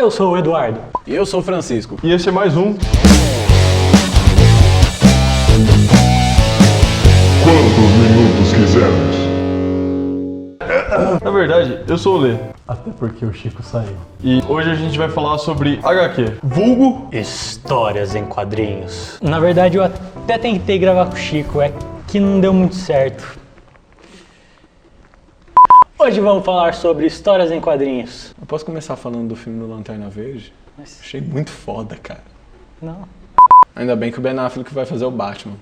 Eu sou o Eduardo. E eu sou o Francisco. E este é mais um... Quantos minutos quisermos. Na verdade, eu sou o Lê. Até porque o Chico saiu. E hoje a gente vai falar sobre HQ. Vulgo... Histórias em quadrinhos. Na verdade, eu até tentei gravar com o Chico, é que não deu muito certo. Hoje vamos falar sobre histórias em quadrinhos. Eu posso começar falando do filme do Lanterna Verde? Mas Achei muito foda, cara. não. Ainda bem que o Ben Affleck vai fazer o Batman.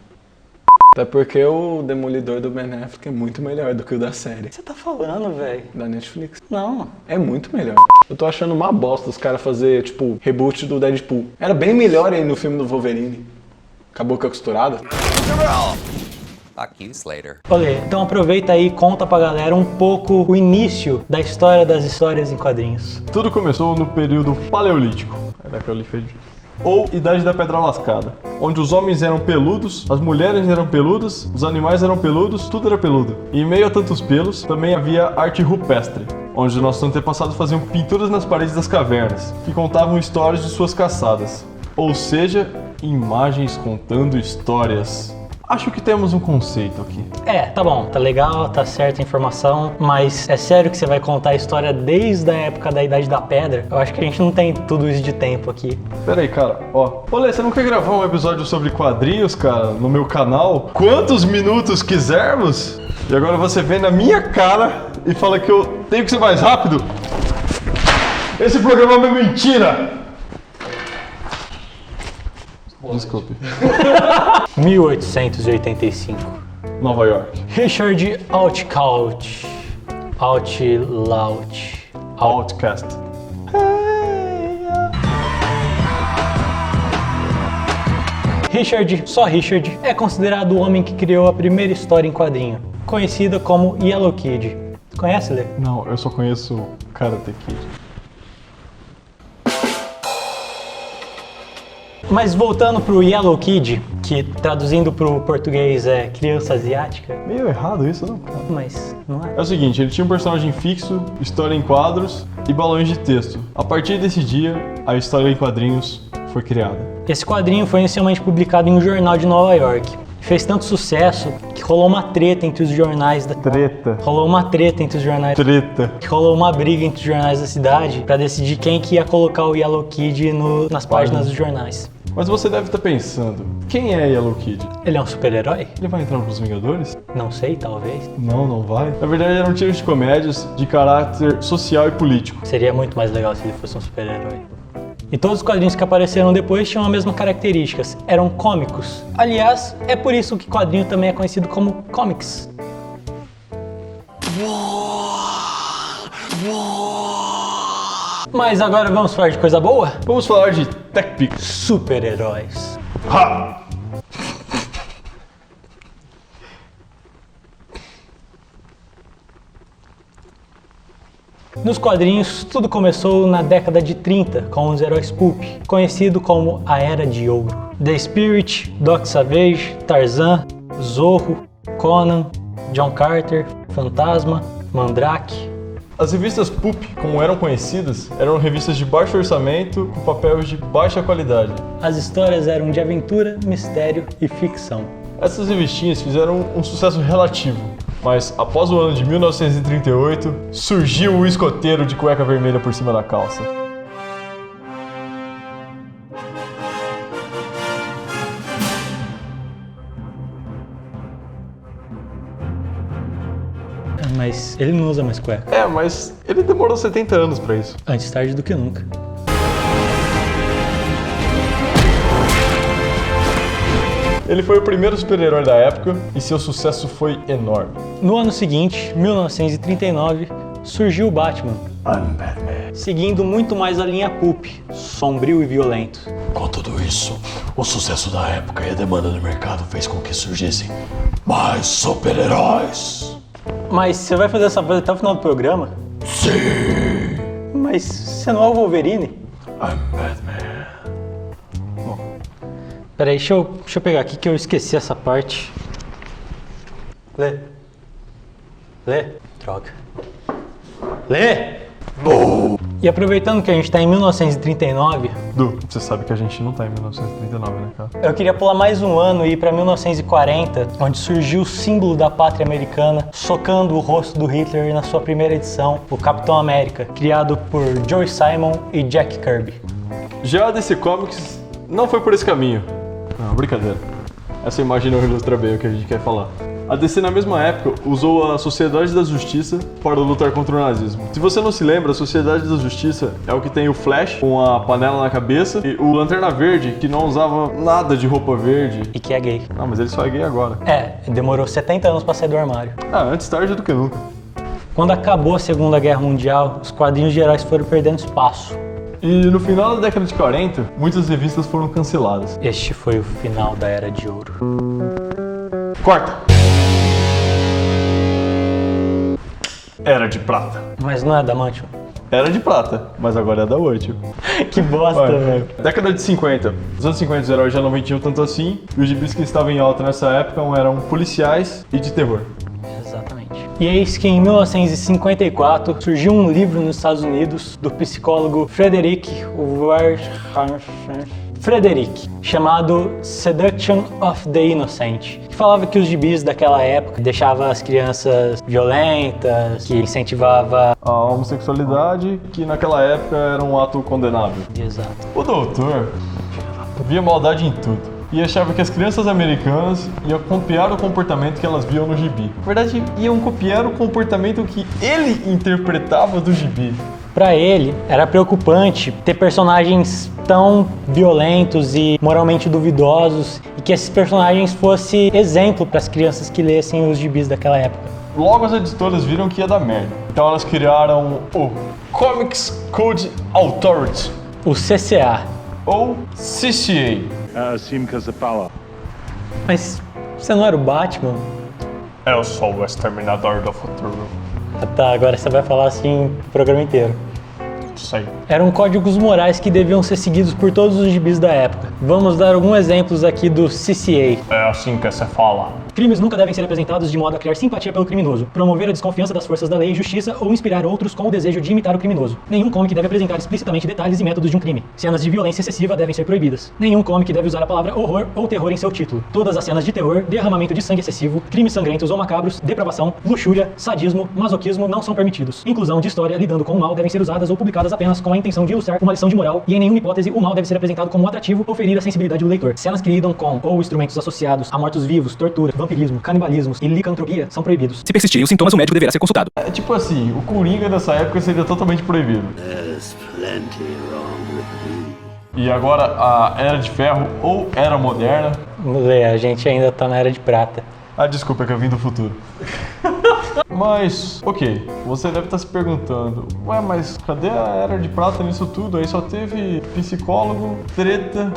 Até porque o Demolidor do Ben Affleck é muito melhor do que o da série. O que você tá falando, velho? Da Netflix. Não. É muito melhor. Eu tô achando uma bosta os caras fazer, tipo, reboot do Deadpool. Era bem melhor aí no filme do Wolverine. Acabou com a costurada. Fuck you, Slater. Olê, então aproveita aí e conta pra galera um pouco o início da história das histórias em quadrinhos. Tudo começou no período Paleolítico, ou Idade da Pedra Lascada, onde os homens eram peludos, as mulheres eram peludas, os animais eram peludos, tudo era peludo. E em meio a tantos pelos, também havia arte rupestre, onde nossos antepassados faziam pinturas nas paredes das cavernas, que contavam histórias de suas caçadas. Ou seja, imagens contando histórias. Acho que temos um conceito aqui. É, tá bom, tá legal, tá certa a informação, mas é sério que você vai contar a história desde a época da Idade da Pedra? Eu acho que a gente não tem tudo isso de tempo aqui. Pera aí, cara, ó. Olê, você não quer gravar um episódio sobre quadrinhos, cara, no meu canal? Quantos minutos quisermos? E agora você vem na minha cara e fala que eu tenho que ser mais rápido? Esse programa é uma mentira! Desculpe. 1885. Nova York. Richard Outcast. Richard, é considerado o homem que criou a primeira história em quadrinho, conhecida como Yellow Kid. Conhece, Lê? Não, eu só conheço Karate Kid. Mas voltando pro Yellow Kid, que traduzindo pro português é criança asiática, Meio errado isso, não, cara? mas não é. É o seguinte, ele tinha um personagem fixo, história em quadros e balões de texto. A partir desse dia, a história em quadrinhos foi criada. Esse quadrinho foi inicialmente publicado em um jornal de Nova York. Fez tanto sucesso que rolou uma treta entre os jornais da... Treta. Rolou uma treta entre os jornais... Treta. Que rolou uma briga entre os jornais da cidade pra decidir quem que ia colocar o Yellow Kid nas páginas dos jornais. Mas você deve estar pensando, quem é Yellow Kid? Ele é um super-herói? Ele vai entrar pros Vingadores? Não sei, talvez. Não, não vai. Na verdade, era um time de comédias de caráter social e político. Seria muito mais legal se ele fosse um super-herói. E todos os quadrinhos que apareceram depois tinham a mesma características, eram cômicos. Aliás, é por isso que quadrinho também é conhecido como comics. Mas agora vamos falar de coisa boa? Vamos falar de TechPix. Super-heróis. Ha! Nos quadrinhos, tudo começou na década de 30 com os heróis pulp, conhecido como a Era de Ouro. The Spirit, Doc Savage, Tarzan, Zorro, Conan, John Carter, Fantasma, Mandrake. As revistas Pulp, como eram conhecidas, eram revistas de baixo orçamento com papéis de baixa qualidade. As histórias eram de aventura, mistério e ficção. Essas revistinhas fizeram um sucesso relativo, mas após o ano de 1938, surgiu o escoteiro de cueca vermelha por cima da calça. Mas ele não usa mais cueca. É, mas ele demorou 70 anos pra isso. Antes tarde do que nunca. Ele foi o primeiro super-herói da época e seu sucesso foi enorme. No ano seguinte, 1939, surgiu o Batman, I'm Batman. seguindo muito mais a linha pulp, sombrio e violento. Com tudo isso, o sucesso da época e a demanda do mercado fez com que surgissem mais super-heróis. Mas você vai fazer essa voz até o final do programa? Sim! Mas você não é o Wolverine? I'm Batman. Peraí, deixa eu pegar aqui que eu esqueci essa parte. Lê. Droga. Lê! Oh. E aproveitando que a gente está em 1939, Du, você sabe que a gente não tá em 1939, né, cara? eu queria pular mais um ano e ir para 1940, onde surgiu o símbolo da pátria americana, socando o rosto do Hitler na sua primeira edição, o Capitão América, criado por Joe Simon e Jack Kirby. Já a DC Comics não foi por esse caminho. Não, brincadeira. Essa imagem não ilustra bem o que a gente quer falar. A DC, na mesma época, usou a Sociedade da Justiça para lutar contra o nazismo. Se você não se lembra, a Sociedade da Justiça é o que tem o Flash com a panela na cabeça e o Lanterna Verde, que não usava nada de roupa verde. E que é gay. Não, mas ele só é gay agora. Demorou 70 anos para sair do armário. Antes tarde do que nunca. Quando acabou a Segunda Guerra Mundial, os quadrinhos de heróis foram perdendo espaço. E no final da década de 40, muitas revistas foram canceladas. Este foi o final da Era de Ouro. Quarta. Era de prata. Mas não é adamantium? Era de prata, mas agora é da Ortium. Que bosta, velho. Década de 50. Nos anos 50 os heróis já não vendiam tanto assim, e os gibis que estavam em alta nessa época eram policiais e de terror. Exatamente. E eis que em 1954 surgiu um livro nos Estados Unidos do psicólogo Frederick chamado Seduction of the Innocent, que falava que os gibis daquela época deixavam as crianças violentas, que incentivava A homossexualidade, que naquela época era um ato condenável. Exato. O doutor via maldade em tudo e achava que as crianças americanas iam copiar o comportamento que elas viam no gibi. Na verdade, iam copiar o comportamento que ele interpretava do gibi. Para ele, era preocupante ter personagens tão violentos e moralmente duvidosos e que esses personagens fossem exemplo para as crianças que lessem os gibis daquela época. Logo as editoras viram que ia dar merda. Então elas criaram o Comics Code Authority, O CCA. ou CCA. Simca Zapala. Mas você não era o Batman? Eu sou o Exterminador do Futuro. Ah, tá, agora você vai falar assim o programa inteiro. Sei. Eram códigos morais que deviam ser seguidos por todos os gibis da época. Vamos dar alguns exemplos aqui do CCA. É assim que você fala. Crimes nunca devem ser apresentados de modo a criar simpatia pelo criminoso, promover a desconfiança das forças da lei e justiça ou inspirar outros com o desejo de imitar o criminoso. Nenhum comic deve apresentar explicitamente detalhes e métodos de um crime. Cenas de violência excessiva devem ser proibidas. Nenhum comic deve usar a palavra horror ou terror em seu título. Todas as cenas de terror, derramamento de sangue excessivo, crimes sangrentos ou macabros, depravação, luxúria, sadismo, masoquismo não são permitidos. Inclusão de história lidando com o mal devem ser usadas ou publicadas apenas com a intenção de ilustrar uma lição de moral e em nenhuma hipótese o mal deve ser apresentado como atrativo ou ferir a sensibilidade do leitor. Cenas que lidam com ou instrumentos associados a mortos-vivos, tortura, vampirismo, canibalismo e licantropia são proibidos. Se persistirem os sintomas, o médico deverá ser consultado. É tipo assim, o Coringa dessa época seria totalmente proibido. There's plenty wrong with me. E agora a Era de Ferro ou Era Moderna. A gente ainda tá na Era de Prata. Desculpa, é que eu vim do futuro. Mas, ok, você deve estar se perguntando, ué, mas cadê a Era de Prata nisso tudo? Aí só teve psicólogo, treta,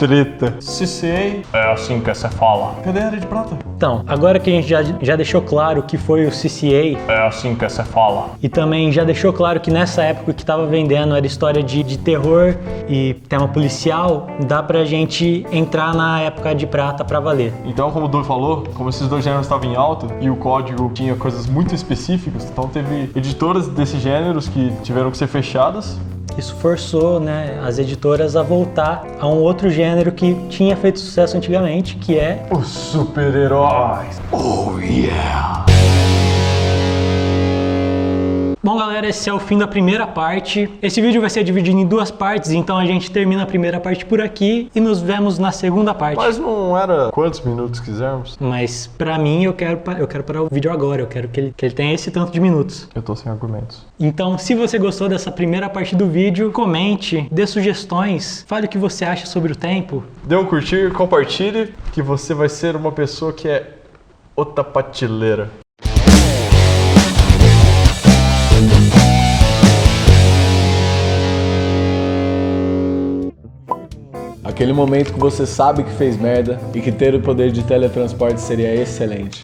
CCA. É assim que você fala. Cadê a Era de Prata? Então, agora que a gente já deixou claro o que foi o CCA, É assim que você fala. e também já deixou claro que nessa época o que estava vendendo era história de terror e tema policial, dá pra gente entrar na época de prata pra valer. Então, como o Du falou, como esses dois gêneros estavam em alta e o código tinha coisas muito específicas, então teve editoras desses gêneros que tiveram que ser fechadas. Isso forçou, né, as editoras a voltar a um outro gênero que tinha feito sucesso antigamente, que é Os super-heróis. Oh yeah! Bom, galera, esse é o fim da primeira parte. Esse vídeo vai ser dividido em duas partes, então a gente termina a primeira parte por aqui e nos vemos na segunda parte. Mas não era quantos minutos quisermos? Mas pra mim, eu quero parar o vídeo agora, eu quero que ele tenha esse tanto de minutos. Eu tô sem argumentos. Então, se você gostou dessa primeira parte do vídeo, comente, dê sugestões, fale o que você acha sobre o tempo. Dê um curtir, compartilhe, que você vai ser uma pessoa que é outra prateleira. Aquele momento que você sabe que fez merda e que ter o poder de teletransporte seria excelente.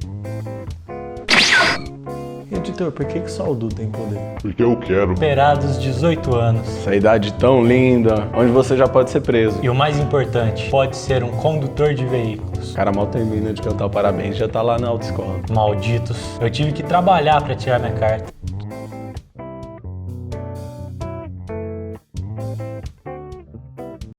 Editor, por que só o Du tem poder? Porque eu quero. Esperados 18 anos. Essa idade tão linda, onde você já pode ser preso. E o mais importante, pode ser um condutor de veículos. O cara mal termina de cantar o parabéns, já tá lá na autoescola. Malditos. Eu tive que trabalhar pra tirar minha carta.